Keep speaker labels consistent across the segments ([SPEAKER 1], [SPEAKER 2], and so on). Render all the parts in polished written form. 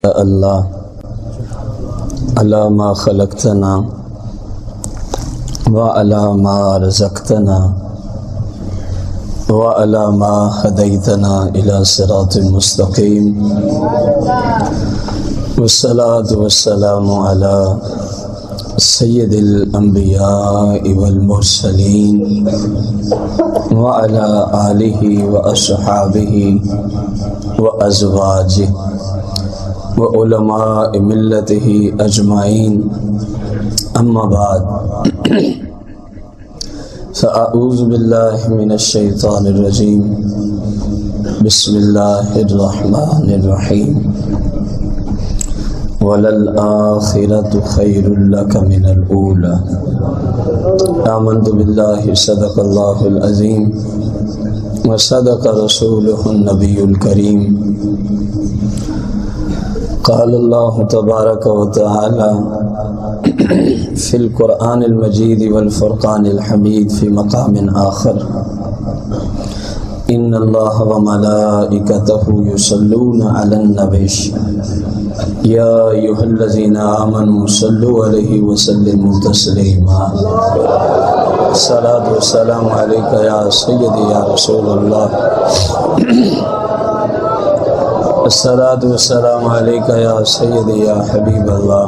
[SPEAKER 1] اللہ علی ما خلقتنا وعلی ما رزقتنا وعلی ما ہدیتنا الی صراط مستقیم والصلاة والسلام علی سید الانبیاء والمرسلین وعلی آلہ واصحابہ وازواجہ وعلماء ملتہ اجمعین اما بعد فاعوذ باللہ من الشیطان الرجیم بسم اللہ الرحمن الرحیم وَلَلْآخِرَةُ خَيْرٌ لَكَ مِنَ الْأُولَى آمنت باللہ صدق اللہ العظیم وصدق رسولہ النبی الکریم قال اللہ تبارک وتعالی فی القرآن المجید والفرقان الحمید فی مقام آخر ان اللہ وملائکتہ یصلون علی النبی یا ایھا الذین آمنوا صلوا علیہ وسلموا تسلیما الصلاۃ والسلام علیک یا سیدی یا رسول اللہ الصلاۃ والسلام علیک یا سیدی یا حبیب اللہ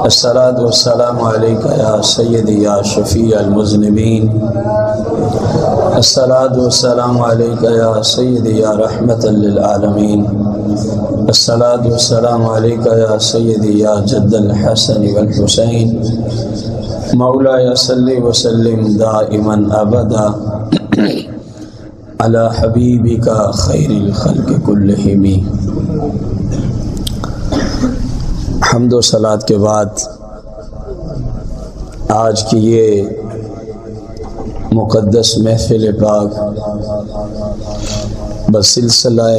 [SPEAKER 1] الصلاۃ والسلام علیک یا سیدی یا شفیع المذنبین الصلاۃ والسلام علیک یا سیدی یا رحمۃ للعالمین الصلاۃ والسلام علیک یا سیدی یا جد الحسن والحسین مولاي صلی وسلم دائما ابدا علی حبیبک خیر الخلق کلہم۔ حمد و صلات کے بعد آج کی یہ مقدس محفل پاک بسلسلہ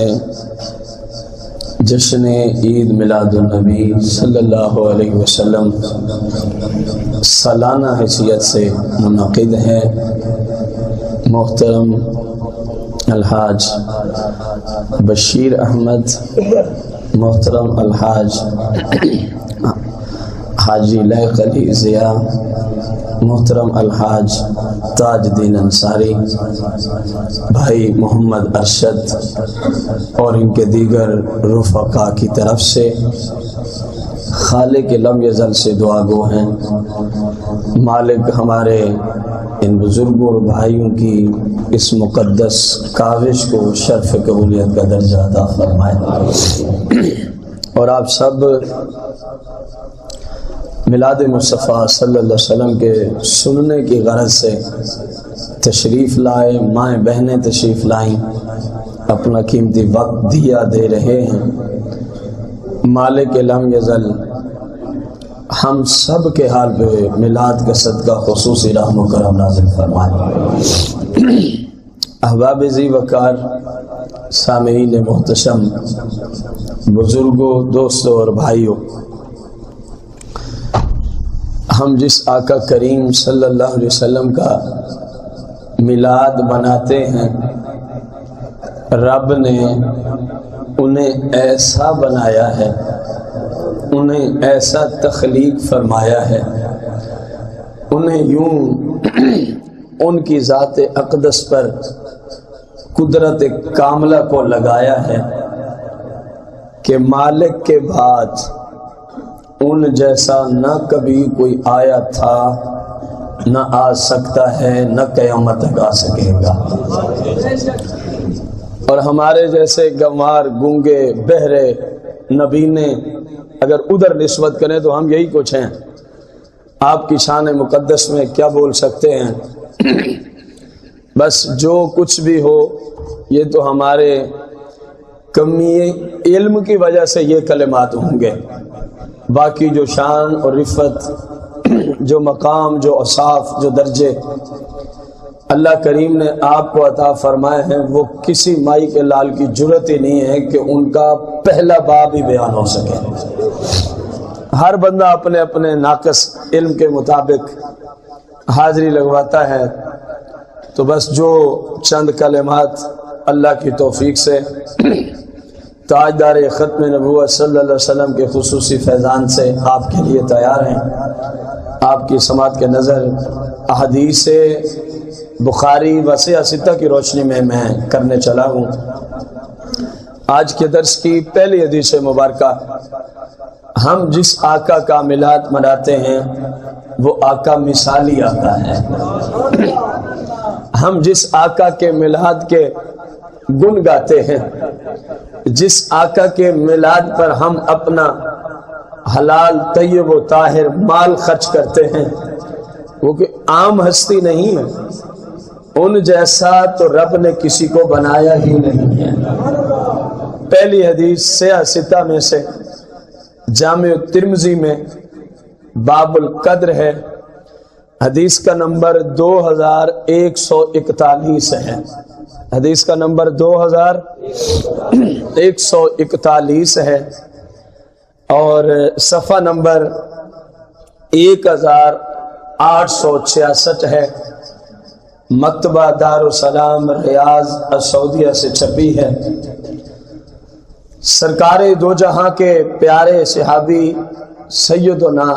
[SPEAKER 1] جشن عید میلاد النبی صلی اللہ علیہ وسلم سالانہ حیثیت سے منعقد ہے۔ محترم الحاج بشیر احمد، محترم الحاج حاجی لیق علی ضیاء، محترم الحاج تاج الدین انصاری، بھائی محمد ارشد اور ان کے دیگر رفقا کی طرف سے خالق لم یزل سے دعا گو ہیں۔ مالک ہمارے ان بزرگوں اور بھائیوں کی اس مقدس کاوش کو شرف قبولیت کا درجہ عطا فرمائے، اور آپ سب میلاد مصطفیٰ صلی اللہ علیہ وسلم کے سننے کی غرض سے تشریف لائے، مائیں بہنیں تشریف لائیں، اپنا قیمتی وقت دیا دے رہے ہیں۔ مالک لم یزل ہم سب کے حال پہ میلاد کا صدقہ خصوصی رحم و کرم نازل فرمائے۔ احباب ذی وقار، سامعین محتشم، بزرگوں، دوستوں اور بھائیوں، ہم جس آقا کریم صلی اللہ علیہ وسلم کا میلاد مناتے ہیں، رب نے انہیں ایسا بنایا ہے، انہیں ایسا تخلیق فرمایا ہے، انہیں یوں ان کی ذات اقدس پر قدرت کاملہ کو لگایا ہے کہ مالک کے بعد ان جیسا نہ کبھی کوئی آیا تھا، نہ آ سکتا ہے، نہ قیامت تک آ سکے گا۔ اور ہمارے جیسے گنوار، گونگے، بہرے، نبینے اگر ادھر نسبت کریں تو ہم یہی کچھ ہیں۔ آپ کی شان مقدس میں کیا بول سکتے ہیں؟ بس جو کچھ بھی ہو یہ تو ہمارے کمی علم کی وجہ سے یہ کلمات ہوں گے، باقی جو شان اور رفت، جو مقام، جو اوصاف، جو درجے اللہ کریم نے آپ کو عطا فرمائے ہیں، وہ کسی مائی کے لال کی جرت ہی نہیں ہے کہ ان کا پہلا باب ہی بیان ہو سکے۔ ہر بندہ اپنے اپنے ناقص علم کے مطابق حاضری لگواتا ہے، تو بس جو چند کلمات اللہ کی توفیق سے تاجدار ختم نبوت صلی اللہ علیہ وسلم کے خصوصی فیضان سے آپ کے لیے تیار ہیں۔ آپ کی سماعت کے نظر احادیث بخاری و ستہ کی روشنی میں کرنے چلا ہوں۔ آج کے درس کی پہلی حدیث مبارکہ، ہم جس آقا کا میلاد مناتے ہیں وہ آقا مثالی آقا ہے۔ ہم جس آقا کے میلاد کے گن گاتے ہیں، جس آقا کے میلاد پر ہم اپنا حلال طیب و طاہر مال خرچ کرتے ہیں، وہ کہ عام ہستی نہیں ہے، ان جیسا تو رب نے کسی کو بنایا ہی نہیں ہے۔ پہلی حدیث ستہ میں سے جامع ترمذی میں باب القدر ہے، حدیث کا نمبر 2141 ہے۔ حدیث کا نمبر 2141 ہے اور صفحہ نمبر 1866 ہے۔ مکتبہ دارالسلام ریاض السعودیہ سے چھپی ہے۔ سرکار دو جہاں کے پیارے صحابی سیدنا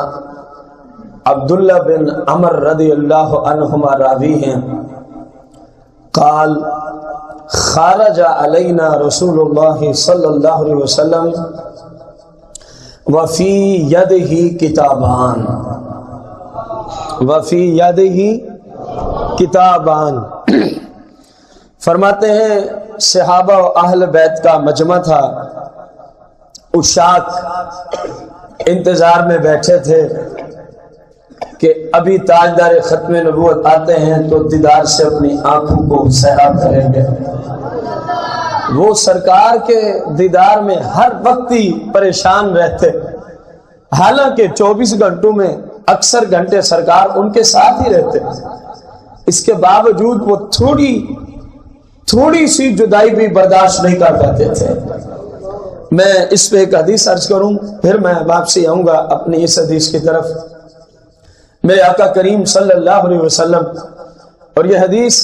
[SPEAKER 1] عبداللہ بن عمر رضی اللہ عنہما راوی ہیں، قال خارج علینا رسول اللہ صلی اللہ علیہ وسلم وفی یدہ کتابان، وفی یدہ کتابان۔ فرماتے ہیں صحابہ و اہل بیت کا مجمع تھا، اشاک انتظار میں بیٹھے تھے کہ ابھی تاجدار ختم نبوت آتے ہیں تو دیدار سے اپنی آنکھوں کو سیراب کریں گے۔ وہ سرکار کے دیدار میں ہر وقت ہی پریشان رہتے، حالانکہ 24 گھنٹوں میں اکثر گھنٹے سرکار ان کے ساتھ ہی رہتے، اس کے باوجود وہ تھوڑی سی جدائی بھی برداشت نہیں کر پاتے تھے۔ میں اس پہ ایک حدیث عرض کروں، پھر میں واپسی آؤں گا اپنی اس حدیث کی طرف۔ میرے آقا کریم صلی اللہ علیہ وسلم، اور یہ حدیث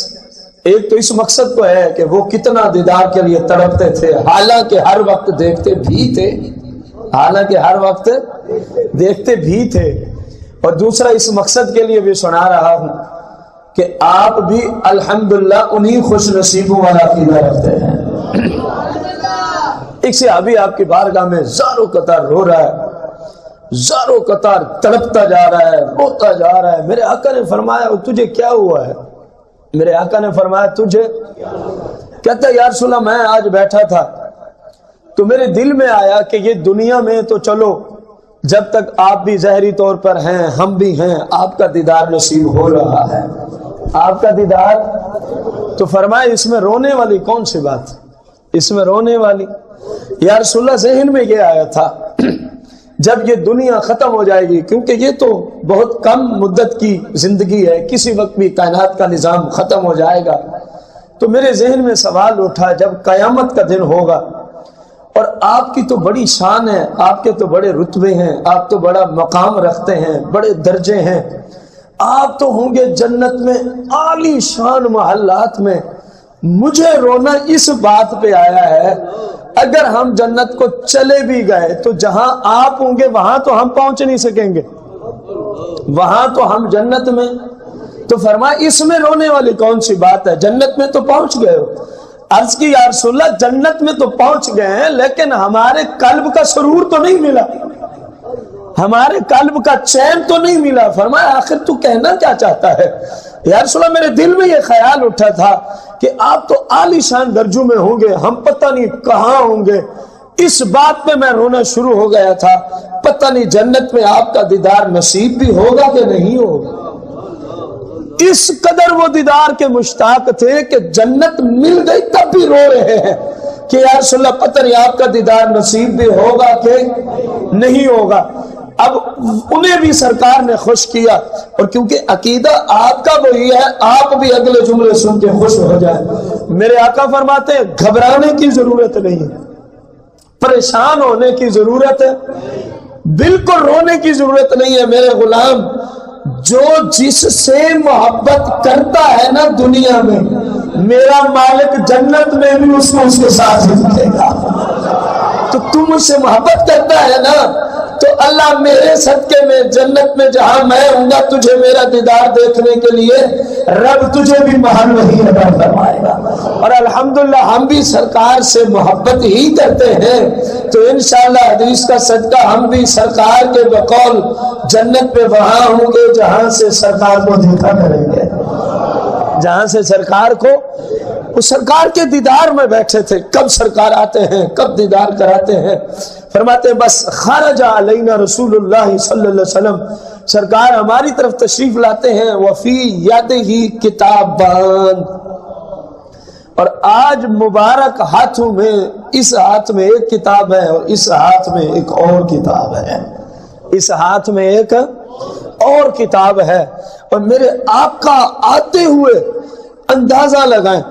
[SPEAKER 1] ایک تو اس مقصد کو ہے کہ وہ کتنا دیدار کے لیے تڑپتے تھے، حالانکہ ہر وقت دیکھتے بھی تھے، حالانکہ ہر وقت دیکھتے بھی تھے، اور دوسرا اس مقصد کے لیے بھی سنا رہا ہوں کہ آپ بھی الحمدللہ انہی خوش نصیبوں والا عقیدہ رکھتے ہیں۔ ایک صحابی آپ کی بارگاہ میں زاروں قطار رو رہا ہے، زاروں قطار تڑپتا جا رہا ہے، روتا جا رہا ہے۔ میرے آقا نے فرمایا تجھے کیا ہوا ہے؟ میرے آقا نے فرمایا تجھے؟ کہتا ہے یا رسول اللہ میں آج بیٹھا تھا تو میرے دل میں آیا کہ یہ دنیا میں تو چلو جب تک آپ بھی ظاہری طور پر ہیں ہم بھی ہیں، آپ کا دیدار نصیب ہو رہا ہے، آپ کا دیدار۔ تو فرمایا اس میں رونے والی کون سی بات؟ اس میں رونے والی؟ یا رسول اللہ ذہن میں یہ آیا تھا جب یہ دنیا ختم ہو جائے گی، کیونکہ یہ تو بہت کم مدت کی زندگی ہے، کسی وقت بھی کائنات کا نظام ختم ہو جائے گا، تو میرے ذہن میں سوال اٹھا جب قیامت کا دن ہوگا اور آپ کی تو بڑی شان ہے، آپ کے تو بڑے رتبے ہیں، آپ تو بڑا مقام رکھتے ہیں، بڑے درجے ہیں، آپ تو ہوں گے جنت میں عالی شان محلات میں، مجھے رونا اس بات پہ آیا ہے اگر ہم جنت کو چلے بھی گئے تو جہاں آپ ہوں گے وہاں تو ہم پہنچ نہیں سکیں گے، وہاں تو ہم جنت میں۔ تو فرمایا اس میں رونے والی کون سی بات ہے؟ جنت میں تو پہنچ گئے ہو۔ عرض کی یا رسول اللہ جنت میں تو پہنچ گئے ہیں لیکن ہمارے قلب کا سرور تو نہیں ملا، ہمارے قلب کا چین تو نہیں ملا۔ فرمایا آخر تو کہنا کیا چاہتا ہے؟ یا رسول اللہ میرے دل میں یہ خیال اٹھا تھا کہ آپ تو عالی شان درجوں میں ہوں گے، ہم پتہ نہیں کہاں ہوں گے، اس بات پہ میں رونا شروع ہو گیا تھا، پتہ نہیں جنت میں آپ کا دیدار نصیب بھی ہوگا کہ نہیں ہوگا۔ اس قدر وہ دیدار کے مشتاق تھے کہ جنت مل گئی تب بھی رو رہے ہیں کہ یا رسول اللہ پتہ نہیں آپ کا دیدار نصیب بھی ہوگا کہ نہیں ہوگا۔ اب انہیں بھی سرکار نے خوش کیا، اور کیونکہ عقیدہ آپ کا وہی ہے، آپ بھی اگلے جملے سن کے خوش ہو جائیں۔ میرے آقا فرماتے ہیں گھبرانے کی ضرورت نہیں ہے، پریشان ہونے کی ضرورت ہے، بالکل رونے کی ضرورت نہیں ہے۔ میرے غلام جو جس سے محبت کرتا ہے نا دنیا میں، میرا مالک جنت میں بھی اس کو اس کے ساتھ ہی رکھے گا۔ تو تم مجھ سے محبت کرتا ہے نا، تو اللہ میرے صدقے میں جنت میں جہاں میں ہوں گا تجھے میرا دیدار دیکھنے کے لیے رب تجھے بھی محل وہی عطا فرمائے گا۔ اور الحمدللہ ہم بھی سرکار سے محبت ہی کرتے ہیں، تو انشاءاللہ حدیث کا صدقہ ہم بھی سرکار کے بقول جنت میں وہاں ہوں گے جہاں سے سرکار کو دیکھا کریں گے، جہاں سے سرکار کو، وہ سرکار کے دیدار میں بیٹھے تھے۔ کب سرکار آتے ہیں، کب دیدار کراتے ہیں؟ فرماتے ہیں بس خرج علینا رسول اللہ صلی اللہ علیہ وسلم، سرکار ہماری طرف تشریف لاتے ہیں، وفی یدہ کتابان، اور آج مبارک ہاتھوں میں، اس ہاتھ میں ایک کتاب ہے اور اس ہاتھ میں ایک اور کتاب ہے، اس ہاتھ میں ایک اور کتاب ہے۔ اور میرے آقا آتے ہوئے اندازہ لگائیں،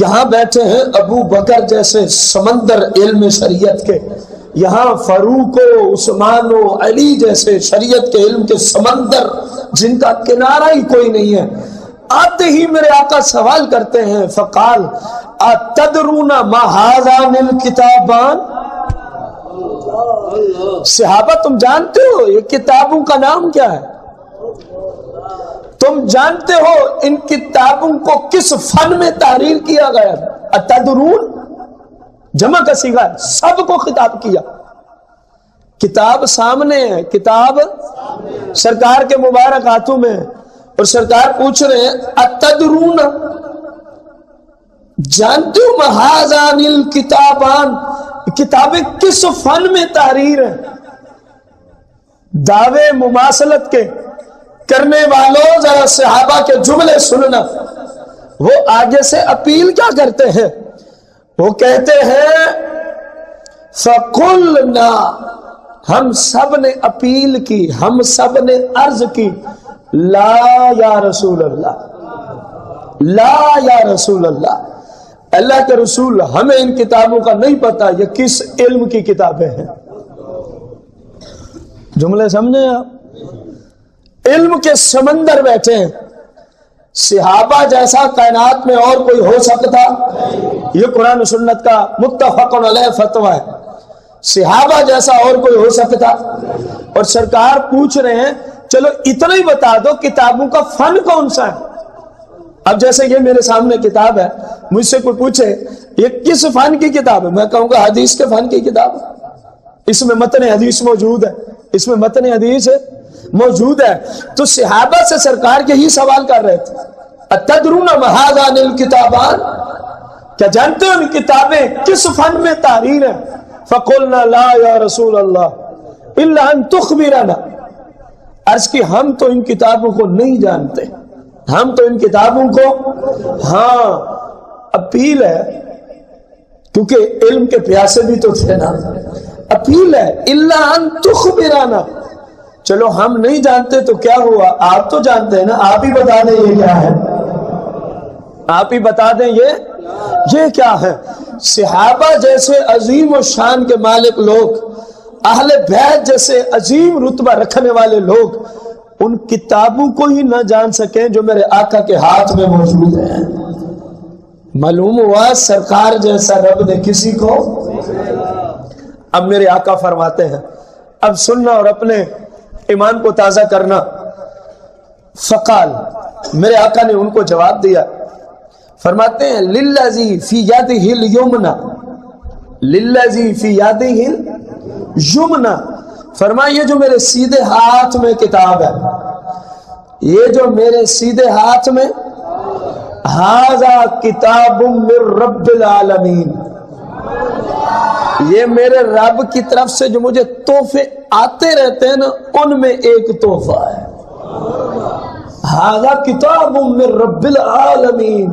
[SPEAKER 1] یہاں بیٹھے ہیں ابو بکر جیسے سمندر علم شریعت کے، یہاں فاروق و عثمان و علی جیسے شریعت کے علم کے سمندر جن کا کنارہ ہی کوئی نہیں ہے، آتے ہی میرے آقا سوال کرتے ہیں، فقال اتدرون ما هذان الکتابان، صحابہ تم جانتے ہو یہ کتابوں کا نام کیا ہے؟ تم جانتے ہو ان کتابوں کو کس فن میں تحریر کیا گیا؟ اتدرون جمع کا صیغہ ہے، سب کو خطاب کیا، کتاب سامنے ہے، کتاب سرکار کے مبارک ہاتھوں میں، اور سرکار پوچھ رہے ہیں اتدرون، جانتے ہو مہازان الکتابان، کتابیں کس فن میں تحریر ہیں؟ دعوے مماثلت کے کرنے والوں ذرا صحابہ کے جملے سننا، وہ آگے سے اپیل کیا کرتے ہیں؟ وہ کہتے ہیں فَقُلْنَا، ہم سب نے اپیل کی، ہم سب نے عرض کی، لا یا رسول اللہ، لا یا رسول اللہ، اللہ کے رسول ہمیں ان کتابوں کا نہیں پتا یہ کس علم کی کتابیں ہیں۔ جملے سمجھیں آپ، علم کے سمندر بیٹھے ہیں، صحابہ جیسا کائنات میں اور کوئی ہو سکتا؟ یہ قرآن و سنت کا متفق علیہ فتویٰ ہے، صحابہ جیسا اور کوئی ہو سکتا؟ اور سرکار پوچھ رہے ہیں چلو اتنا ہی بتا دو کتابوں کا فن کون سا ہے۔ اب جیسے یہ میرے سامنے کتاب ہے، مجھ سے کوئی پوچھے یہ کس فن کی کتاب ہے، میں کہوں گا حدیث کے فن کی کتاب ہے، اس میں متن حدیث موجود ہے، اس میں متن حدیث موجود ہے۔ تو صحابہ سے سرکار یہی سوال کر رہے تھے، اتدرون ما هذان الکتابان، کیا جانتے ہو کتابیں کس فن میں تحریر ہیں؟ فقلنا لا یا رسول اللہ الا ان تخبرنا، عرض کی ہم تو ان کتابوں کو نہیں جانتے، ہم تو ان کتابوں کو، ہاں اپیل ہے کیونکہ علم کے پیاسے بھی تو تھے نا، اپیل ہے الا ان تخبرنا، چلو ہم نہیں جانتے تو کیا ہوا، آپ تو جانتے ہیں نا، آپ ہی بتا دیں یہ کیا ہے، آپ ہی بتا دیں یہ کیا ہے۔ صحابہ جیسے عظیم و شان کے مالک لوگ، اہل بیت جیسے عظیم رتبہ رکھنے والے لوگ ان کتابوں کو ہی نہ جان سکیں جو میرے آقا کے ہاتھ میں موجود ہیں۔ معلوم ہوا سرکار جیسا رب نے کسی کو۔ اب میرے آقا فرماتے ہیں، اب سننا اور اپنے ایمان کو تازہ کرنا۔ فقال، میرے آقا نے ان کو جواب دیا، فرماتے ہیں للذی فی یدہ الیمنا، للذی فی یدہ الیمنا، فرمایا یہ جو میرے سیدھے ہاتھ میں کتاب ہے، یہ جو میرے سیدھے ہاتھ میں، ھذا کتاب من رب العالمین، یہ میرے رب کی طرف سے جو مجھے تحفے آتے رہتے ہیں نا، ان میں ایک تحفہ ہے۔ ھذا کتاب من رب العالمین،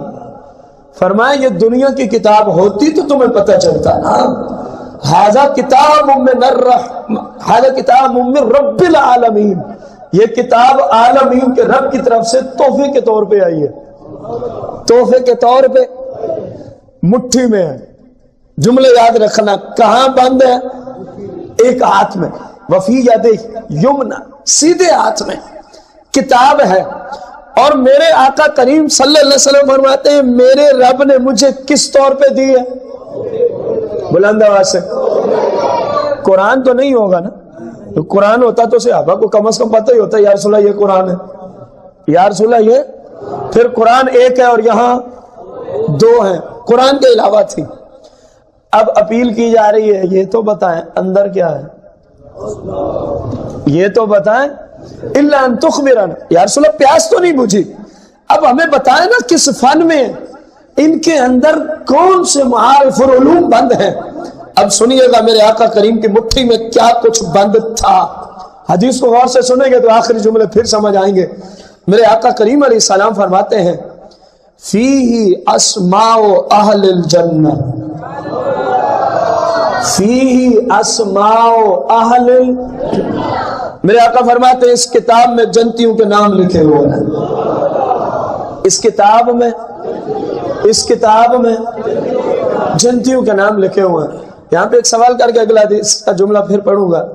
[SPEAKER 1] فرمایا یہ دنیا کی کتاب ہوتی تو تمہیں پتہ چلتا نا، ھذا کتاب من رب العالمین، یہ کتاب عالمین کے رب کی طرف سے تحفے کے طور پہ آئی ہے، تحفے کے طور پہ مٹھی میں ہے۔ جملے یاد رکھنا، کہاں بند ہے؟ ایک ہاتھ میں، وفی یدہ یمنا، سیدھے ہاتھ میں کتاب ہے۔ اور میرے آقا کریم صلی اللہ علیہ وسلم فرماتے ہیں میرے رب نے مجھے کس طور پہ دی ہے؟ بلند آواز سے قرآن تو نہیں ہوگا نا. تو قرآن ہوتا تو صحابہ کو کم از کم پتہ ہی ہوتا ہے یا رسول اللہ یہ قرآن ہے, یا رسول اللہ یہ. پھر قرآن ایک ہے اور یہاں دو ہیں, قرآن کے علاوہ تھی. اب اپیل کی جا رہی ہے, یہ تو بتائیں اندر کیا ہے, یہ تو بتائیں. الا ان تخبرنا, یا رسول اللہ پیاس تو نہیں بجھی, اب ہمیں بتائیں نا کس فن میں ان کے اندر کون سے معارف اور علوم بند ہیں. اب سنیے گا میرے آقا کریم کی مٹھی میں کیا کچھ بند تھا. حدیث کو غور سے سنیں گے تو آخری جملے پھر سمجھ آئیں گے. میرے آقا کریم علیہ السلام فرماتے ہیں فیہ اسماء اہل الجنہ, فیہ اسماء اہل. میرے آقا فرماتے ہیں اس کتاب میں جنتیوں کے نام لکھے ہوئے ہیں. اس کتاب میں جنتیوں کے نام لکھے ہوئے ہیں. یہاں پہ ایک سوال کر کے اگلا حدیث کا جملہ پھر پڑھوں گا.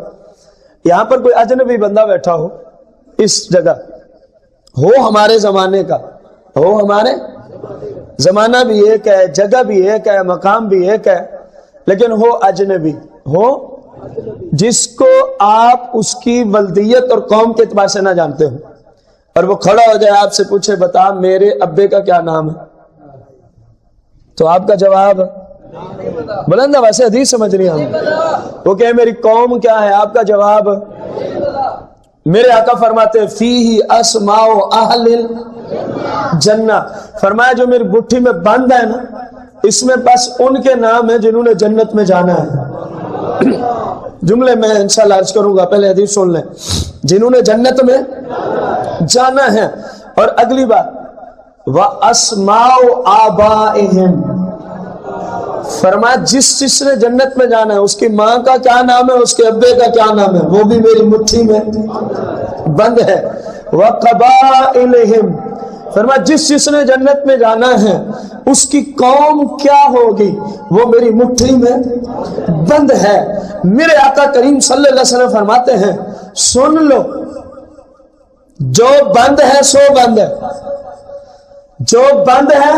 [SPEAKER 1] یہاں پر کوئی اجنبی بندہ بیٹھا ہو اس جگہ, ہو ہمارے زمانے کا, ہو ہمارے زمانہ بھی ایک ہے, جگہ بھی ایک ہے, مقام بھی ایک ہے, لیکن ہو اجنبی, ہو جس کو آپ اس کی ولدیت اور قوم کے اعتبار سے نہ جانتے ہو, اور وہ کھڑا ہو جائے آپ سے پوچھے بتا میرے ابے کا کیا نام ہے, تو آپ کا جواب بلند آواز سے حدیث سمجھ رہی ہم. وہ کہ میری قوم کیا ہے, آپ کا جواب. میرے آقا فرماتے ہیں فیہ اسماء اہل الجنہ, فرمایا جو میری بٹھی میں بند ہے نا اس میں بس ان کے نام ہیں جنہوں نے جنت میں جانا ہے. جملے میں انشاءاللہ عرض کروں گا, پہلے حدیث سن لیں. جنہوں نے جنت میں جانا ہے. اور اگلی بات وَأَسْمَاءُ آبَائِهِمْ, فرمایا جس نے جنت میں جانا ہے اس کی ماں کا کیا نام ہے, اس کے ابے کا کیا نام ہے, وہ بھی میری مٹھی میں بند ہے. وَقَبَائِلِهِمْ, فرمایا جس نے جنت میں جانا ہے اس کی قوم کیا ہوگی, وہ میری مٹھی میں بند ہے. میرے آقا کریم صلی اللہ علیہ وسلم فرماتے ہیں سن لو, جو بند ہے سو بند ہے, جو بند ہے.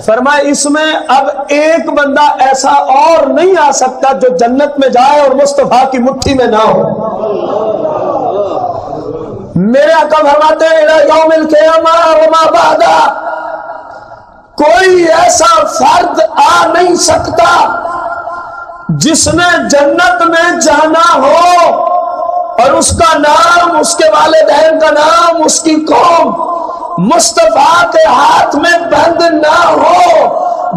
[SPEAKER 1] فرمایا اس میں اب ایک بندہ ایسا اور نہیں آ سکتا جو جنت میں جائے اور مصطفیٰ کی مٹھی میں نہ ہو. میرے آقا فرماتے ہیں یوم القیامہ وما بعدہ, کوئی ایسا فرد آ نہیں سکتا جس نے جنت میں جانا ہو اور اس کا نام, اس کے والدین کا نام, اس کی قوم مصطفیٰ کے ہاتھ میں بند نہ ہو.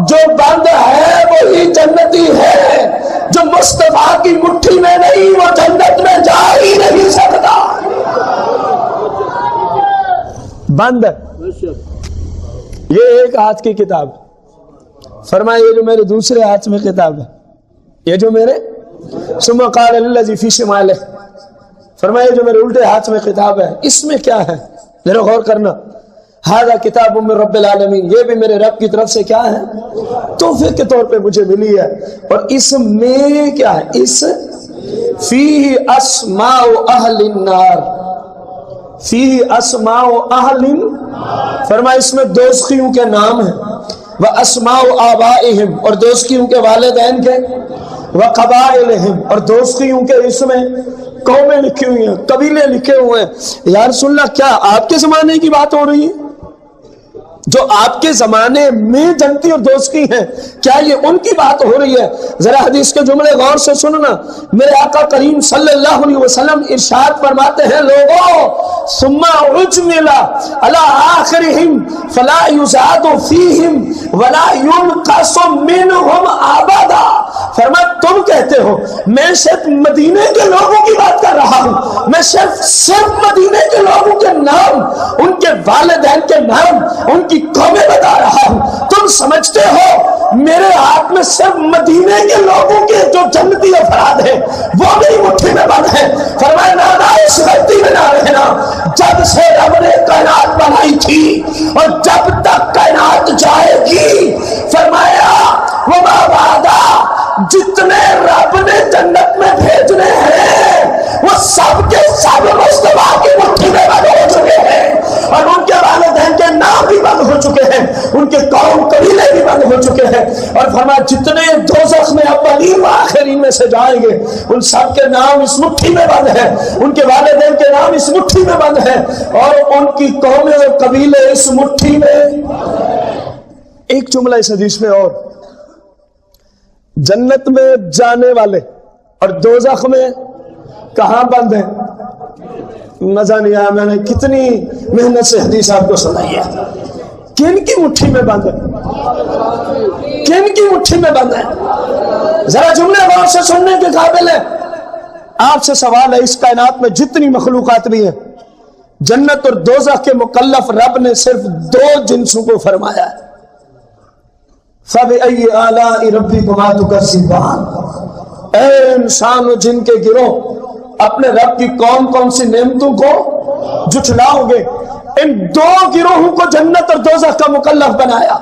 [SPEAKER 1] جو بند ہے وہی جنتی ہے, جو مصطفیٰ کی مٹھی میں نہیں وہ جنت میں جا ہی نہیں سکتا. بند ہے. یہ ایک ہاتھ کی کتاب, فرمایا یہ جو میرے دوسرے ہاتھ میں کتاب ہے, یہ جو میرے ثم قال للذی فی شمالہ, فرمایا جو میرے الٹے ہاتھ میں کتاب ہے اس میں کیا ہے, ذرا غور کرنا. ھذا کتاب من رب العالمین, یہ بھی میرے رب کی طرف سے کیا ہے, تحفے کے طور پہ مجھے ملی ہے. اور اس میں کیا ہے, اس فیہ اسماء اہل النار, فیہ اسماء اہل, فرمایا اس میں دوزخیوں کے نام ہیں. واسماء آبائہم, اور دوزخیوں کے والدین کے. وقبائلہم, اور دوزخیوں کے اس میں قومیں لکھی ہوئی ہیں, قبیلے لکھے ہوئے ہیں. یا رسول اللہ کیا آپ کے زمانے کی بات ہو رہی ہے؟ جو آپ کے زمانے میں جنتی اور دوستی ہیں کیا یہ ان کی بات ہو رہی ہے؟ ذرا حدیث کے جملے غور سے سننا. میرے آقا کریم صلی اللہ علیہ وسلم ارشاد فرماتے ہیں لوگوں ثم اجمل علی آخرہم فلا یزاد فیہم ولا ینقص منہم ابدا. فرمایا تم کہتے ہو میں صرف مدینے کے لوگوں کی بات کر رہا ہوں, میں صرف مدینے کے لوگوں کے نام, ان کے والدین کے نام, ان کی قومیں بتا رہا ہوں. تم سمجھتے ہو میرے ہاتھ میں صرف مدینے کے لوگوں کے جو جنتی افراد ہیں وہ میری مٹھی میں بند ہیں. فرمایا نہ اس غلطی میں نہ رہنا. جب سے رب نے کائنات بنائی تھی اور جب تک کائنات جائے گی, فرمایا وما بعدا, جتنے رب نے جنت میں بھیجنے ہیں وہ سب کے سب مصطفیٰ کی مٹھی میں بند ہو چکے ہیں, اور ان کے والدین کے نام بھی بند ہو ہو چکے ہیں، ان کے قوم قبیلے بھی بند ہو چکے ہیں، اور فرمایا جتنے دوزخ میں اولین و آخرین میں سے جائیں گے ان سب کے نام اس مٹھی میں بند ہیں، ان کے والدین کے نام اس مٹھی میں بند ہیں، اور ان کی قومیں اور قبیلے اس مٹھی میں۔ ایک جملہ اس حدیث میں اور، جنت میں جانے والے اور دوزخ میں کہاں بند ہیں؟ مزہ نہیں آیا، میں نے کتنی محنت سے حدیث آپ کو سنائی ہے۔ کن کی مٹھی میں بند ہے؟ کن کی مٹھی میں بند ہے؟ ذرا جملے غور سے سننے کے قابل ہے۔ آپ سے سوال ہے، اس کائنات میں جتنی مخلوقات بھی ہیں، جنت اور دوزخ کے مکلف رب نے صرف دو جنسوں کو فرمایا ہے۔ فَبِأَيِّ آلَاءِ رَبِّكُمَا تُكَذِّبَانِ، اے انسان و جن کے گروہ، اپنے رب کی کون کون سی نعمتوں کو جھٹلاؤ گے؟ ان دو گروہوں کو جنت اور دوزخ کا مکلف بنایا،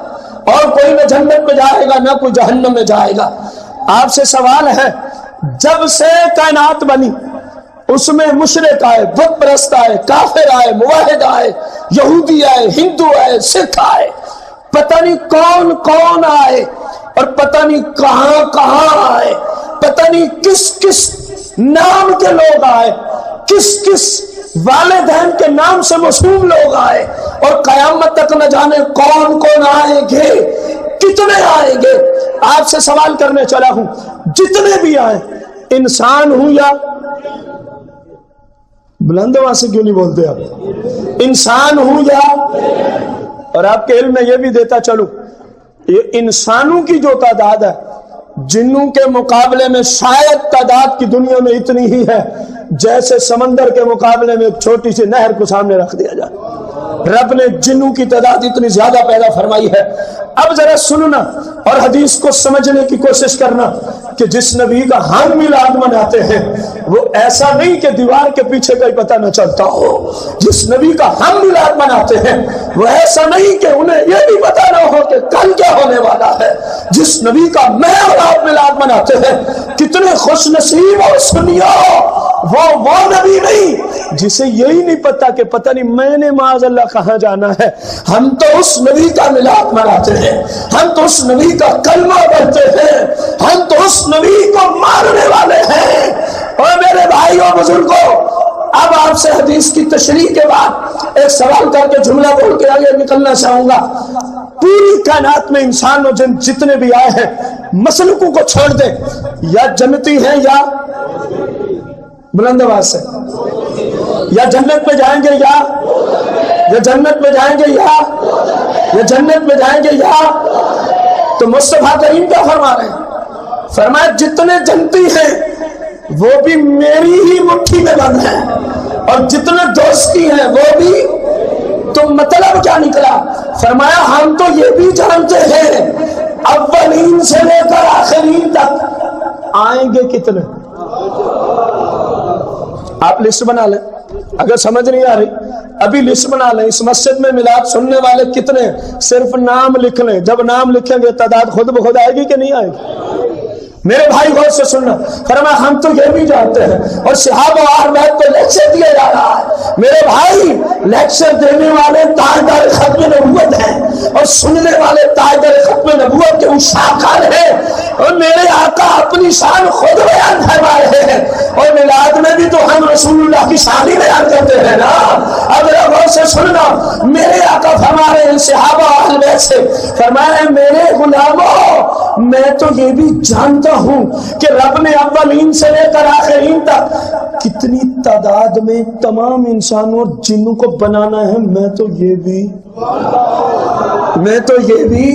[SPEAKER 1] اور کوئی نہ جنت میں جائے گا نہ کوئی جہنم میں جائے گا۔ آپ سے سوال ہے، جب سے کائنات بنی اس میں مشرک آئے، بت پرست آئے، کافر آئے، موحد آئے، یہودی آئے، ہندو آئے، سکھ آئے، پتہ نہیں کون کون آئے، اور پتہ نہیں کہاں کہاں آئے، پتہ نہیں کس کس نام کے لوگ آئے، کس کس والدین کے نام سے موسوم لوگ آئے، اور قیامت تک نہ جانے کون کون آئیں گے، کتنے آئیں گے۔ آپ سے سوال کرنے چلا ہوں، جتنے بھی آئیں، انسان ہوں یا بلند آواز سے کیوں نہیں بولتے آپ؟ انسان ہوں یا، اور آپ کے علم میں یہ بھی دیتا چلوں، یہ انسانوں کی جو تعداد ہے جنوں کے مقابلے میں شاید تعداد کی دنیا میں اتنی ہی ہے جیسے سمندر کے مقابلے میں ایک چھوٹی سی نہر کو سامنے رکھ دیا جائے۔ رب نے جنوں کی تعداد اتنی زیادہ پیدا فرمائی ہے۔ اب ذرا سننا اور حدیث کو سمجھنے کی کوشش کرنا کہ جس نبی کا ہم میلاد مناتے ہیں وہ ایسا نہیں کہ دیوار کے پیچھے کا ہی پتہ نہ چلتا ہو۔ جس نبی کا ہم میلاد مناتے ہیں وہ ایسا نہیں کہ انہیں یہ بھی پتہ نہ ہو کہ کل کیا ہونے والا ہے۔ جس نبی کا میں اور آپ میلاد مناتے ہیں، کتنے خوش نصیب اور سنیو، وہ نبی نہیں جسے یہی نہیں پتا کہ پتہ نہیں میں نے معاذ اللہ کہاں جانا ہے۔ ہم تو اس نبی کا میلاد مناتے ہیں، ہم تو اس نبی کا کلمہ پڑھتے ہیں، ہم تو اس نبی کو ماننے والے ہیں۔ اور میرے بھائیوں بزرگوں، اب آپ سے حدیث کی تشریح کے بعد ایک سوال کر کے جملہ بول کے آگے نکلنا چاہوں گا۔ پوری کائنات میں انسان و جن جتنے بھی آئے ہیں، مسلکوں کو چھوڑ دیں، یا جنتی ہیں یا بلند آواز سے، یا جنت میں جائیں گے یا جنت میں جائیں گے یا جنت میں جائیں گے یا، تو مصطفیٰ کریم کیا فرما رہے ہیں؟ فرمایا جتنے جنتی ہیں وہ بھی میری ہی مٹھی میں بند ہیں، اور جتنے دوستی ہیں وہ بھی۔ تو مطلب کیا نکلا؟ فرمایا ہم تو یہ بھی جانتے ہیں اولین سے لے کر آخرین تک آئیں گے کتنے۔ آپ لسٹ بنا لیں، اگر سمجھ نہیں آ رہی ابھی لسٹ بنا لیں۔ اس مسجد میں میلاد سننے والے کتنے ہیں؟ صرف نام لکھ لیں، جب نام لکھیں گے تعداد خود بخود آئے گی کہ نہیں آئے گی؟ میرے بھائی غور سے سننا، فرمایا ہم تو یہ بھی جانتے ہیں، اور صحابہ و اہل بیت کو لیکچر دیا جا رہا ہے۔ میرے بھائی لیکچر دینے والے تاجدار ختم نبوت ہیں، اور سننے والے تاجدار ختم نبوت کے شاہکار ہیں، اور میرے آقا اپنی شان خود بیان فرما رہے ہیں، اور میلاد میں بھی تو ہم رسول اللہ کی شان ہی بیان کرتے ہیں نا۔ اب غور سے سننا، میرے آقا فرما رہے ہیں صحابہ و اہل بیت سے، فرمایا میرے غلاموں، میں تو یہ بھی جانتا ہوں کہ رب نے اولین سے لے کر آخرین تک کتنی تعداد میں تمام انسانوں اور جنوں کو بنانا ہے، میں تو یہ بھی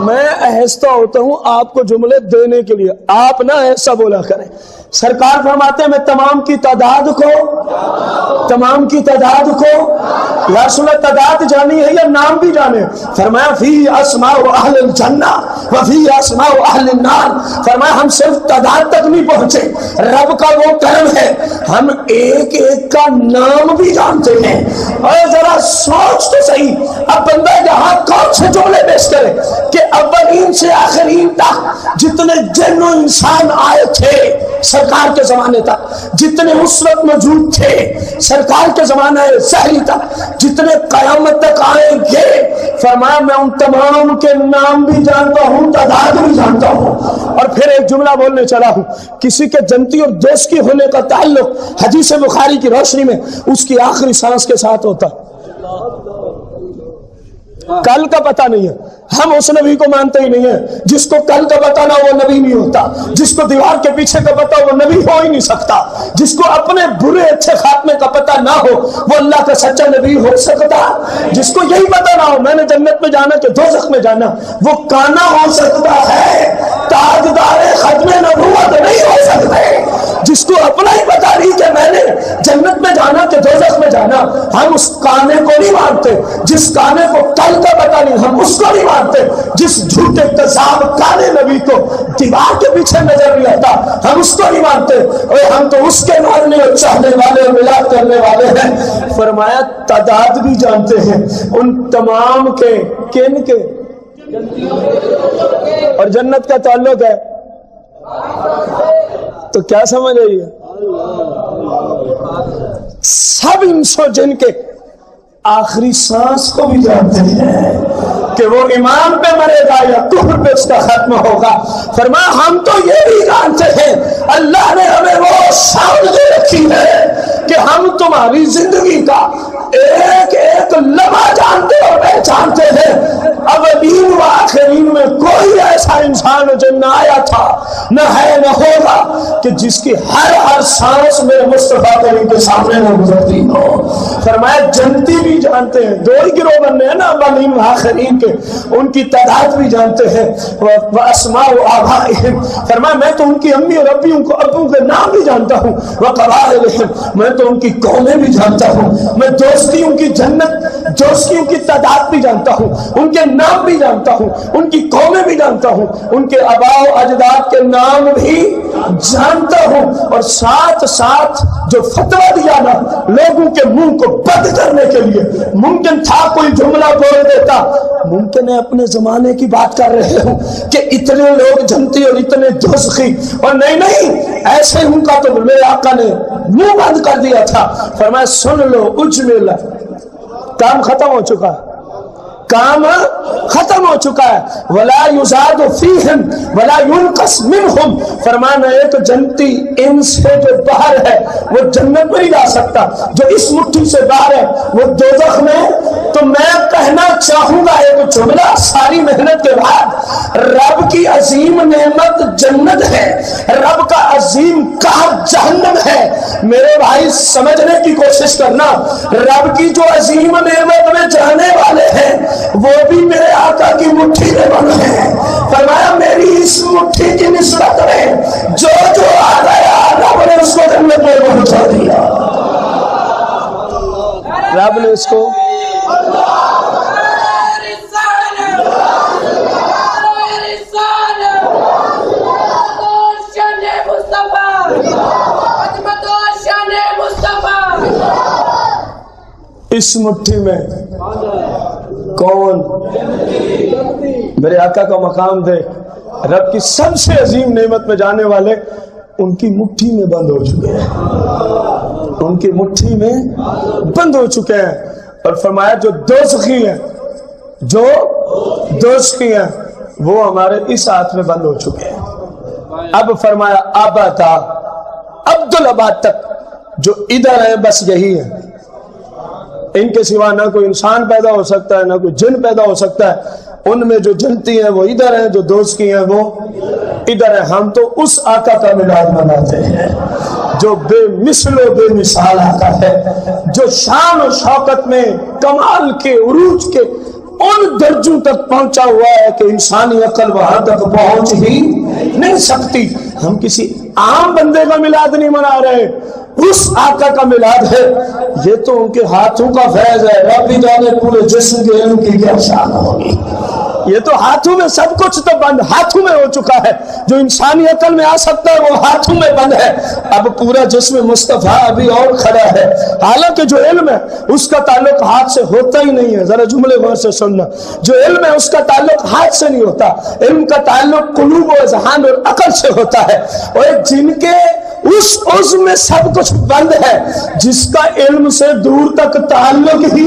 [SPEAKER 1] میں آہستہ ہوتا ہوں آپ کو جملے دینے کے لیے، آپ نہ ایسا بولا کریں۔ سرکار فرماتے ہیں میں تمام کی تعداد کو یا رسول اللہ تعداد جانی ہے یا نام بھی جانے؟ فرمایا فی اسماء اہل الجنہ وفی اسماء اہل النار۔ فرمایا ہم صرف تعداد تک نہیں پہنچے، رب کا وہ کرم ہے ہم ایک ایک کا نام بھی جانتے ہیں۔ اور ذرا سوچ تو صحیح، اب بندہ یہاں کون سے جملے پیش کرے کہ اولین سے آخرین تک جتنے جن و انسان آئے تھے سرکار کے زمانے تک جتنے اس وقت موجود تھے، سرکار کے زمانہ ظاہری تک جتنے قیامت تک آئیں گے، فرمایا میں ان تمام کے نام بھی جانتا ہوں، تعداد بھی جانتا ہوں۔ اور پھر ایک جملہ بولنے چلا ہوں، کسی کے جنتی اور دوستی ہونے کا تعلق حدیث بخاری کی روشنی میں اس کی آخری سانس کے ساتھ ہوتا، کل کا پتہ نہیں ہے۔ ہم اس نبی کو مانتے ہی نہیں ہیں، جس کو کل کا پتہ نہ وہ نبی نہیں ہوتا، جس کو دیوار کے پیچھے کا پتہ وہ نبی ہو ہی نہیں سکتا، جس کو اپنے برے اچھے خاتمے کا پتہ نہ ہو وہ اللہ کا سچا نبی ہو سکتا، جس کو یہی پتہ نہ ہو میں نے جنت میں جانا کہ دوزخ میں جانا وہ کانا ہو سکتا ہے، تاجدار ختم نبوت نہیں ہو سکتے۔ جس کو اپنا ہی پتہ نہیں کہ میں نے جنت میں جانا کہ دوزخ میں جانا، ہم اس کانے کو نہیں مانتے۔ جس کانے کو کل کا پتہ نہیں ہم اس کو نہیں مانتے۔ جس جھوٹے کذاب کانے نبی کو دیوار کے پیچھے نظر نہیں آتا ہم اس کو نہیں مانتے، اور ہم تو اس کے ماننے اور چاہنے والے اور ملاد کرنے والے ہیں۔ فرمایا تعداد بھی جانتے ہیں ان تمام کے، کن کے؟ اور جنت کا تعلق ہے تو کیا سمجھ رہی ہے؟ سب انس و جن کے آخری سانس کو بھی جانتے ہیں کہ وہ ایمان پہ مرے گا یا کفر پہ اس کا ختم ہوگا۔ فرمایا ہم تو یہ بھی جانتے ہیں، اللہ نے ہمیں وہ شان دے رکھی ہے کہ ہم تمہاری زندگی کا ایک ایک لمحہ جانتے اور پہچانتے ہیں۔ اولین و آخرین میں کوئی ایسا انسان جو نہ آیا تھا، نہ ہے، نہ ہوگا کہ جس کی ہر سانس میرے مصطفیٰ کریم کے سامنے نہ گزرتی ہو۔ فرمایا جنتی بھی جانتے ہیں، دو ہی گروہ بننے ہیں نا اولین و آخرین کے، ان کی تعداد بھی جانتے ہیں، واسماء آبائہم، فرمایا میں تو ان کی امی اور ابو کے نام بھی جانتا ہوں، وقبائلہم، میں تو ان کی قومیں بھی جانتا ہوں، میں دوستیوں کی جنت دوستیوں کی تعداد بھی جانتا ہوں، ان کے نام بھی جانتا ہوں، ان کی قومیں بھی جانتا ہوں، ان کے آباء و اجداد کے نام بھی جانتا ہوں، اور ساتھ ساتھ جو فتویٰ دیا نا لوگوں کے منہ کو بند کرنے کے لیے، ممکن تھا کوئی جملہ بول دیتا، ممکن ہے اپنے زمانے کی بات کر رہے ہوں کہ اتنے لوگ جنتی اور اتنے دوزخی، اور نہیں ایسے ہوں کا تو میرے آقا نے منہ بند کر دیا تھا۔ فرمایا سن لو اجمل، کام ختم ہو چکا ہے، کام ختم ہو چکا ہے، ولا یزاد فیہم ولا ینقص منہم، فرمانا ایک جنتی ان سے جو باہر ہے وہ جنت میں نہیں جا سکتا، جو اس مٹھی سے باہر ہے وہ دوزخ میں۔ تو میں کہنا چاہوں گا ایک جملہ ساری محنت کے بعد، رب کی عظیم نعمت جنت ہے، رب کا عظیم قہر جہنم ہے۔ میرے بھائی سمجھنے کی کوشش کرنا، رب کی جو عظیم نعمت میں جانے والے ہیں وہ بھی میرے آقا کی مٹھی میں بنے ہیں۔ فرمایا میری اس مٹھی کی نسبت میں جو جو آ گیا رب نے اس کو جنت میں پہنچا دیا، رب نے اس کو اس مٹھی میں کون؟ میرے آقا کا مقام دیکھ، رب کی سب سے عظیم نعمت میں جانے والے ان کی مٹھی میں بند ہو چکے ہیں، ان کی مٹھی میں بند ہو چکے ہیں۔ اور فرمایا جو دوزخی ہیں، جو دوزخی ہیں وہ ہمارے اس ہاتھ میں بند ہو چکے ہیں۔ اب فرمایا آبادا عبدالآباد تک جو ادھر ہیں بس یہی ہے، ان کے سوا نہ کوئی انسان پیدا ہو سکتا ہے، نہ کوئی جن پیدا ہو سکتا ہے۔ ان میں جو جنتی ہیں وہ ادھر ہیں، جو دوست کی ہیں وہ ادھر ہیں۔ ہم تو اس آقا کا میلاد مناتے ہیں جو بے مثل و بے مثال آقا ہے، جو شان و شوکت میں کمال کے عروج کے ان درجوں تک پہنچا ہوا ہے کہ انسانی عقل وہاں تک پہنچ ہی نہیں سکتی۔ ہم کسی عام بندے کا میلاد نہیں منا رہے، اس آقا کا میلاد ہے۔ یہ تو ان کے ہاتھوں کا فیض ہے، رب ہی جانے پورے جسم کے ان کی کیا شان ہوگی۔ یہ تو ہاتھوں میں سب کچھ تو بند ہاتھوں میں ہو چکا ہے، جو انسانی عقل میں آ سکتا ہے وہ ہاتھوں میں بند ہے۔ اب پورا جسم مصطفیٰ ابھی اور کھڑا ہے، حالانکہ جو علم ہے اس کا تعلق ہاتھ سے ہوتا ہی نہیں ہے۔ ذرا جملے غور سے سننا، جو علم ہے اس کا تعلق ہاتھ سے نہیں ہوتا، علم کا تعلق قلوب و اذہان اور عقل سے ہوتا ہے۔ اور ایک جن کے اس عضو میں سب کچھ بند ہے، جس کا علم سے دور تک تعلق ہی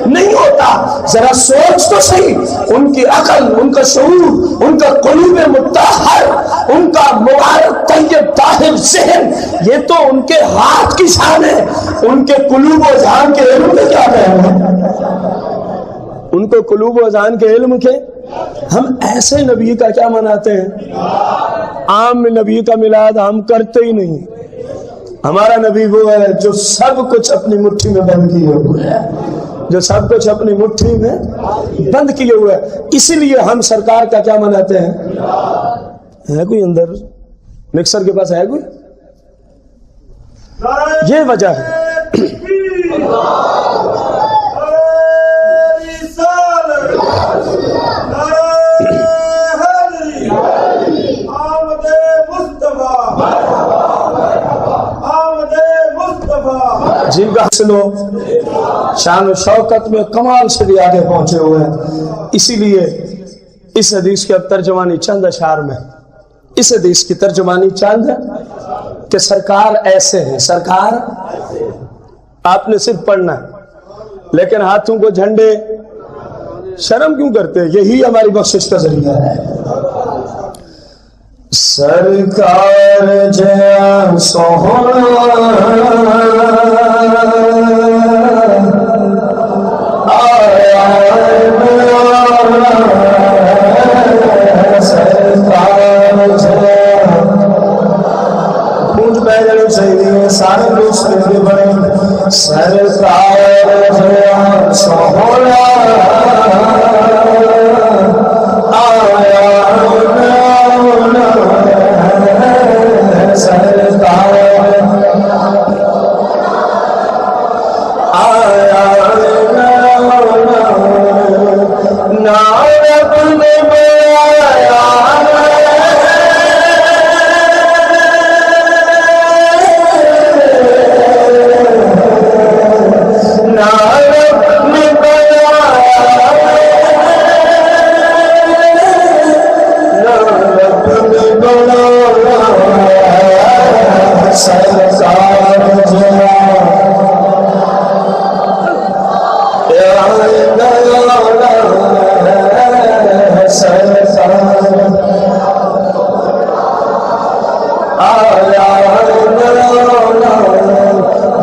[SPEAKER 1] نہیں ہوتا، ذرا سوچ تو صحیح، ان کی عقل، ان کا شعور، ان کا قلوب مطہر، ان کا مبارک طیب طاہر ذہن، یہ تو ان کے ہاتھ کی شان ہے، ان کے قلوب و اذہان کے علم میں کیا کہنا ہے؟ ان کو قلوب و اذہان کے علم کے ہم ایسے نبی کا کیا مناتے ہیں؟ عام نبی کا میلاد ہم کرتے ہی نہیں۔ ہمارا نبی وہ ہے جو سب کچھ اپنی مٹھی میں بند کیے ہوئے ہے، جو سب کچھ اپنی مٹھی میں بند کیے ہوئے ہے، اسی لیے ہم سرکار کا کیا مناتے ہیں؟ ہے کوئی اندر مکسر کے پاس ہے کوئی؟ یہ وجہ ہے۔ جن کا حسن و شان و شوکت میں کمال سے بھی آگے پہنچے ہوئے ہیں، اسی لیے اس حدیث کی اب ترجمانی چند اشعار میں، اس حدیث کی ترجمانی چند ہے کہ سرکار ایسے ہیں، سرکار آپ نے صرف پڑھنا ہے، لیکن ہاتھوں کو جھنڈے شرم کیوں کرتے ہیں؟ یہی ہماری بخشش کا ذریعہ ہے۔ سرکار جیا سوہنا آیا سرکار جیا پونج پہ جڑے چاہیے سارے دوسرے کے بڑے سرکار جیا سوہنا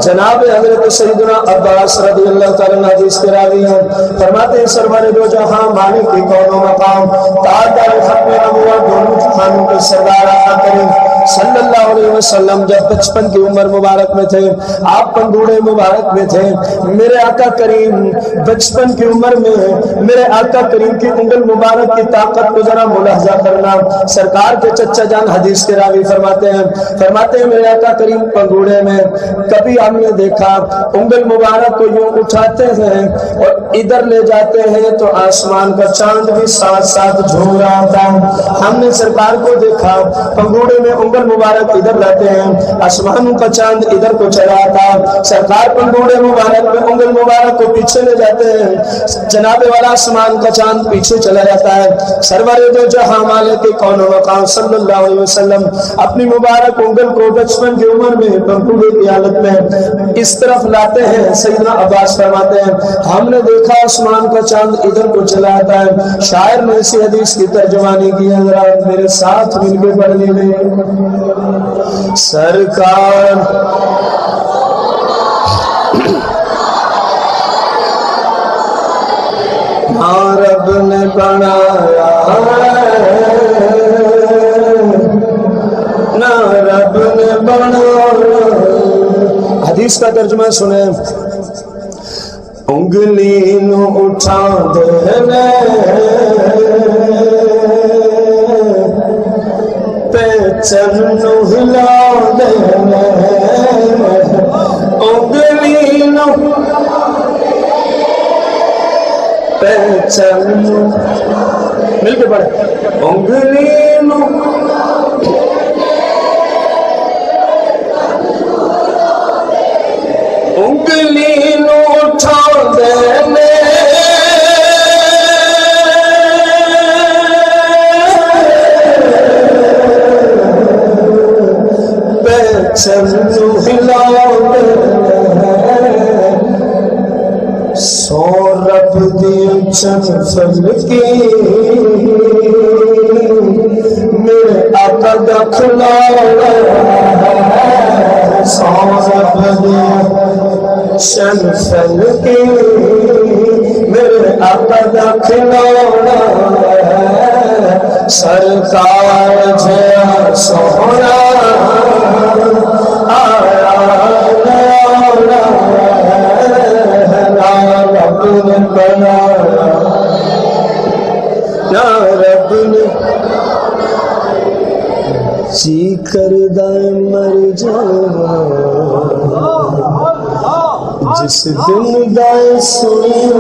[SPEAKER 1] جناب حضرت سیدنا عباس رضی اللہ تعالیٰ عنہ حدیث کے راوی ہیں، فرماتے ہیں سرور دو جہاں مالک کی کون و مقام تاجدار ختم نبوت دونوں جہانوں کے سردار آقا کریم صلی اللہ علیہ وسلم جب 55 کی عمر مبارک میں تھے، آپ پنگوڑے مبارک میں تھے، میرے آقا کریم 55 کی عمر میں میرے آقا کریم کی انگل مبارک کی طاقت کو ذرا ملاحظہ کرنا۔ سرکار کے چچا جان حدیث کے راوی فرماتے ہیں میرے آقا کریم پنگوڑے میں کبھی ہم نے دیکھا انگل مبارک کو یوں اٹھاتے ہیں اور ادھر لے جاتے ہیں تو آسمان کا چاند بھی ساتھ ساتھ جھوم رہا تھا۔ ہم نے سرکار کو دیکھا پنگوڑے میں انگل مبارک ادھر لاتے ہیں، آسمانوں کا چاند ادھر کو چلا تھا، سرکار پنگوڑے مبارک میں انگل مبارک کو پیچھے لے جاتے ہیں، جناب والا آسمان کا چاند پیچھے چلا جاتا ہے۔ سرور دو جہاں مالک کے کون و مقام صلی اللہ علیہ وسلم اپنی مبارک انگل کو 55 کی عمر میں پنگوڑے کی حالت میں اس طرف لاتے ہیں۔ سیدنا عباس فرماتے ہیں ہم نے دیکھا آسمان کا چاند ادھر کو چلا آتا ہے۔ شاعر نے اسی حدیث کی ترجمانی کی ہے، ذرا میرے ساتھ مل کے پڑھ لیجیے۔ سرکار ہاں رب نے بنایا نہ رب نے بنایا۔ حدیث کا ترجمہ سنیں، انگلی نو اٹھا دینے پیچن نو ہلا دینے، انگلی نو پیچن مل کے پڑھیں انگلی نو انگلی نو اٹھا دینے چلو ہلاؤ سو رب دی چن فضل کی میرے آقا دا کھلاؤ سو رب دی چن فضل کی میرے آقا دا کھلاؤ سرکار جیا سونا جی کردہ مر جاواں جس دن دائیں سنیا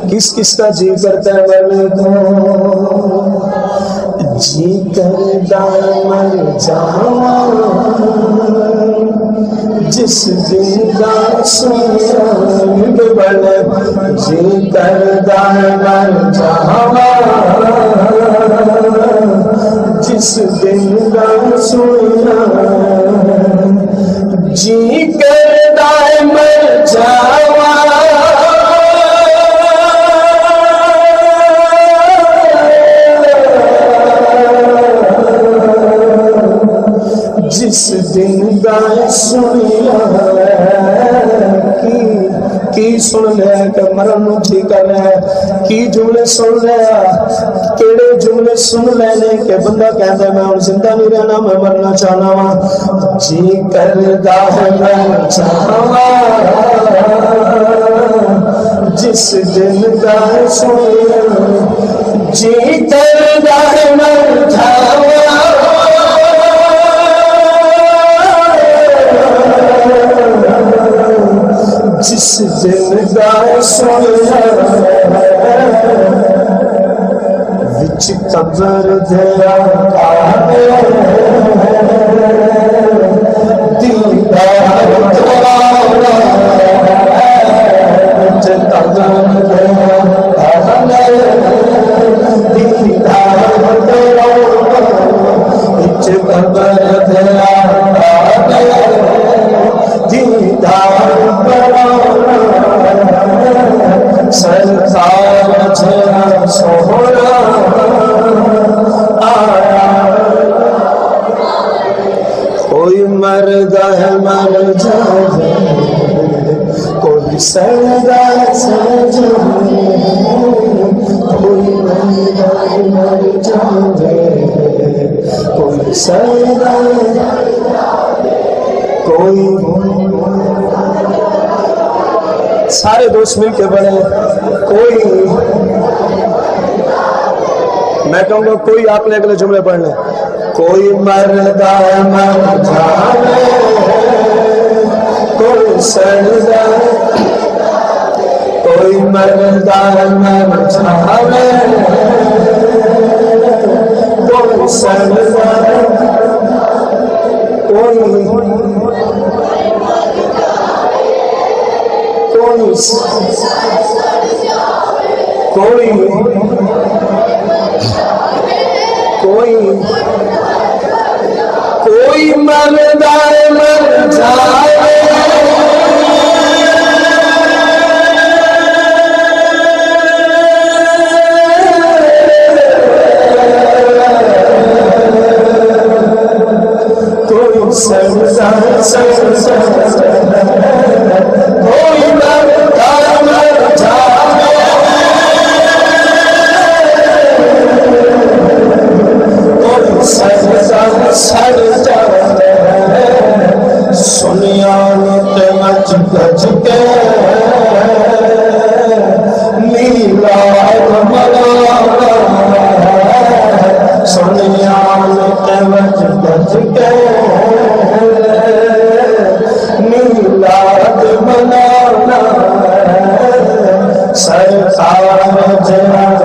[SPEAKER 1] کس کس کا جی کرتا ہے مرنے کو جی کردہ مر جاواں جس دن دائیں سنیا جی کردہ مر جاواں جس دن دا سنیا جی کردہ مر جاواں جس دن دا سنیا کی سن لیا کہ مرن نو ٹھیک کر رہا ہے کی جملے سن لیا کیڑے جملے سن لینے کہ بندہ کہتا ہے میں ہوں زندہ نہیں رہنا میں مرنا چاہنا ہوں جی کردہ ہے میں چاہنا جس دن دا سنیا جی کردہ ہے میں چاہنا جس دن دا سنیا وچ قبر دیا دیدار کرانا وچ قبر دیا دیدار کرانا وچ قبر دیا دیدار سرکار جیا سونا آیا کوئی مرد ہے مر جائے کوئی سردا سر جائے کوئی مرد ہے مر جائے کوئی سردا کوئی سارے دوست مل کے بڑھے کوئی میں کہوں گا کوئی آپ نے اگلے جملے پڑھ لیں کوئی مردہ مر جائے کوئی سردہ کوئی مردہ مر جائے کوئی سردہ کوئی کوئی کوئی کوئی مردہ مر جائے کوئی سردہ کوئی مردہ مر جائے کوئی سردہ سر جائے سنیا تے مچ گج کے نیلا ملا سنیا تے مچ گج کے میلاد منانا سرکار جنا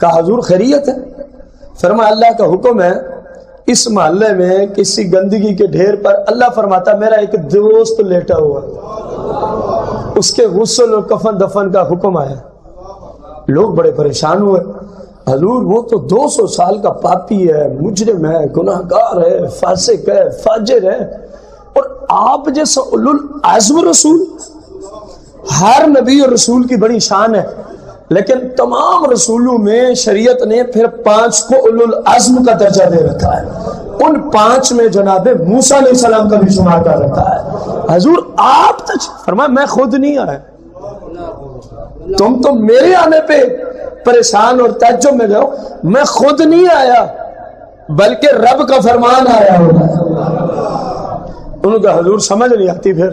[SPEAKER 1] کہا حضور خیریت ہے؟ فرمایا اللہ کا حکم ہے اس محلے میں کسی گندگی کے ڈھیر پر اللہ فرماتا میرا ایک دوست لیٹا ہوا، اس کے غسل اور کفن دفن کا حکم آیا۔ لوگ بڑے پریشان ہوئے، حضور وہ تو 200 سال کا پاپی ہے، مجرم ہے، گناہ گار ہے، فاسق ہے، فاجر ہے، اور آپ جیسا اولو العزم رسول۔ ہر نبی اور رسول کی بڑی شان ہے، لیکن تمام رسولوں میں شریعت نے پھر 5 کو اولو العزم کا درجہ دے رکھا ہے، ان 5 میں جناب موسیٰ علیہ السلام کا بھی شمار کر رکھا ہے۔ حضور آپ فرمایا میں خود نہیں آیا، تم تو میرے آنے پہ پریشان اور تعجب میں گئے ہو، میں خود نہیں آیا بلکہ رب کا فرمان آیا ہوگا۔ انہوں کا حضور سمجھ نہیں آتی، پھر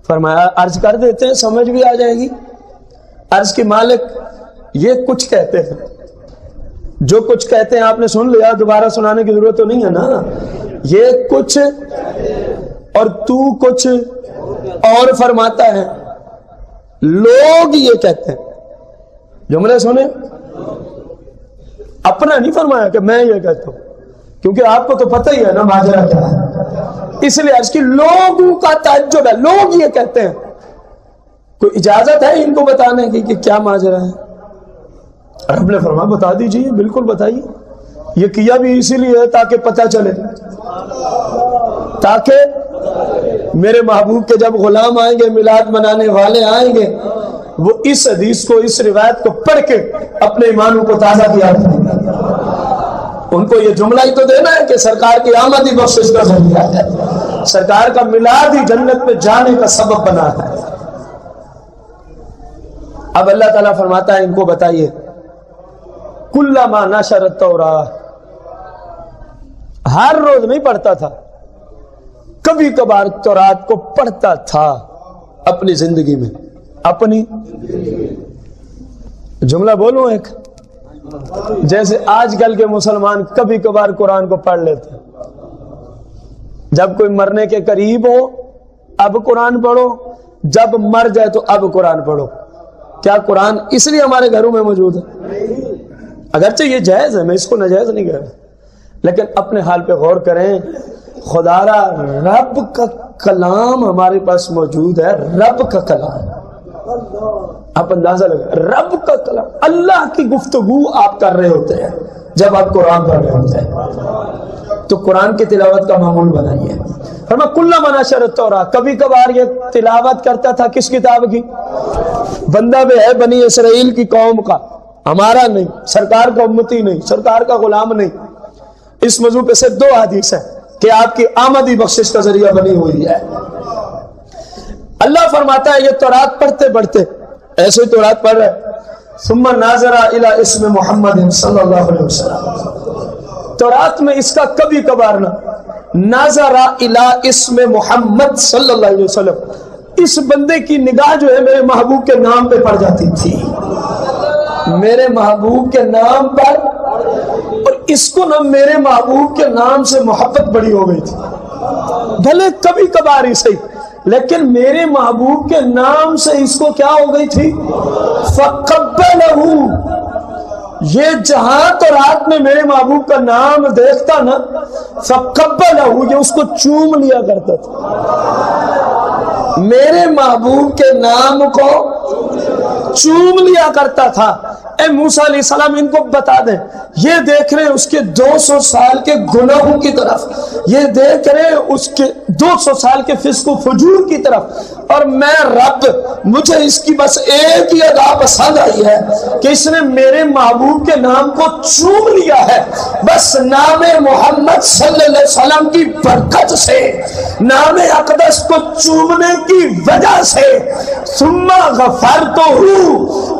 [SPEAKER 1] فرمایا عرض کر دیتے ہیں سمجھ بھی آ جائے گی۔ عرض کی مالک یہ کچھ کہتے ہیں، جو کچھ کہتے ہیں آپ نے سن لیا، دوبارہ سنانے کی ضرورت تو نہیں ہے نا، یہ کچھ اور تو کچھ اور فرماتا ہے، لوگ یہ کہتے ہیں۔ جملے سنے، اپنا نہیں فرمایا کہ میں یہ کہتا ہوں، کیونکہ آپ کو تو پتہ ہی ہے نا ماجرا کیا ہے، اس لیے عرض کی لوگوں کا تعجب ہے، لوگ یہ کہتے ہیں، کوئی اجازت ہے ان کو بتانے کی کہ کیا ماجرا ہے؟ رب نے فرمایا بتا دیجئے، بالکل بتائیے۔ یہ کیا بھی اسی لیے ہے تاکہ پتہ چلے، تاکہ میرے محبوب کے جب غلام آئیں گے، میلاد منانے والے آئیں گے، وہ اس حدیث کو، اس روایت کو پڑھ کے اپنے ایمانوں کو تازہ کیا کریں گے۔ ان کو یہ جملہ ہی تو دینا ہے کہ سرکار کی آمد ہی بخشش کا ذریعہ ہے، سرکار کا میلاد ہی جنت میں جانے کا سبب بنا ہے۔ اب اللہ تعالیٰ فرماتا ہے ان کو بتائیے، کلما نشر التوراۃ، ہر روز نہیں پڑھتا تھا، کبھی کبھار تورات کو پڑھتا تھا اپنی زندگی میں، اپنی جملہ بولوں ایک، جیسے آج کل کے مسلمان کبھی کبھار قرآن کو پڑھ لیتے، جب کوئی مرنے کے قریب ہو اب قرآن پڑھو، جب مر جائے تو اب قرآن پڑھو۔ کیا قرآن اس لیے ہمارے گھروں میں موجود ہے؟ اگرچہ یہ جائز ہے، میں اس کو ناجائز نہیں کہہ رہا، لیکن اپنے حال پہ غور کریں، خدا را رب کا کلام ہمارے پاس موجود ہے، رب کا کلام، آپ اندازہ لگا، رب کا کلام، اللہ کی گفتگو آپ کر رہے ہوتے ہیں جب آپ قرآن پڑھ رہے ہوتے ہیں، تو قرآن کی تلاوت کا معمول بنائیے۔ فرمایا کلما نشر التوراۃ، کبھی کبھار یہ تلاوت کرتا تھا کس کتاب کی؟ بندہ بھی ہے بنی اسرائیل کی قوم کا، ہمارا نہیں، سرکار کا امتی نہیں، سرکار کا غلام نہیں۔ اس موضوع پہ سے 2 حدیث ہے کہ آپ کی آمدی بخشش کا ذریعہ بنی ہوئی ہے۔ اللہ فرماتا ہے یہ تورات پڑھتے پڑھتے ایسے تورات پڑھ رہے، ثم ناظر الی اسم محمد صلی اللہ علیہ وسلم، تورات میں اس کا کبھی کبھار نہ، ناظر الی اسم محمد صلی اللہ علیہ وسلم، اس بندے کی نگاہ جو ہے میرے محبوب کے نام پہ پڑ جاتی تھی، میرے محبوب کے نام پر، اور اس کو نا میرے محبوب کے نام سے محبت بڑی ہو گئی تھی، بھلے کبھی کبھار ہی صحیح، لیکن میرے محبوب کے نام سے اس کو کیا ہو گئی تھی؟ فَقَبَّلَهُ، یہ جہاں تو رات میں میرے محبوب کا نام دیکھتا نا، فَقَبَّلَهُ، یہ اس کو چوم لیا کرتا تھا، میرے محبوب کے نام کو چوم لیا کرتا تھا۔ اے موسیٰ علیہ السلام ان کو بتا دیں، یہ دیکھ رہے اس کے 200 سال کے گناہوں کی طرف، یہ دیکھ رہے اس کے 200 سال کے فسق و فجور کی طرف، اور میں رب، مجھے اس کی بس ایک ہی ادا پسند آئی ہے کہ اس نے میرے محبوب کے نام کو چوم لیا ہے، بس نام محمد صلی اللہ علیہ وسلم کی برکت سے، نام اقدس کو چومنے کی وجہ سے، ثم غفرتہ،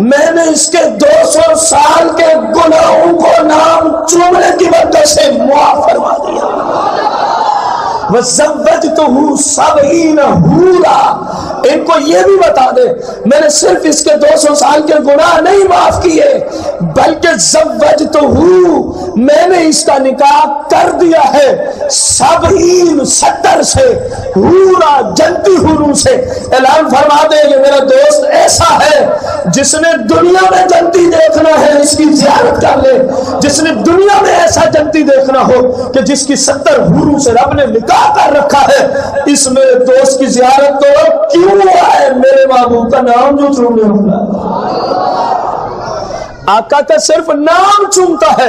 [SPEAKER 1] میں نے اس کے 200 سال کے گناہوں کو نام چومنے کی وجہ سے معاف فرما دیا۔ وَزَوَّجْتُهُ 70 حورا، ان کو یہ بھی بتا دے میں نے صرف اس کے 200 سال کے گناہ نہیں معاف کیے، بلکہ زوجتہ میں نے اس کا نکاح کر دیا ہے 70 سے حورا، جنتی حوروں سے۔ اعلان فرما دے کہ میرا دوست ایسا ہے جس نے دنیا میں جنتی دیکھنا ہے اس کی زیارت کر لے، جس نے دنیا میں ایسا جنتی دیکھنا ہو کہ جس کی 70 حوروں سے رب نے نکاح کر رکھا ہے، اس میرے دوست کی زیارت تو کیوں ہے؟ میرے محبوب کا نام جو چومنے ہوگا، آقا کا صرف نام چومتا ہے۔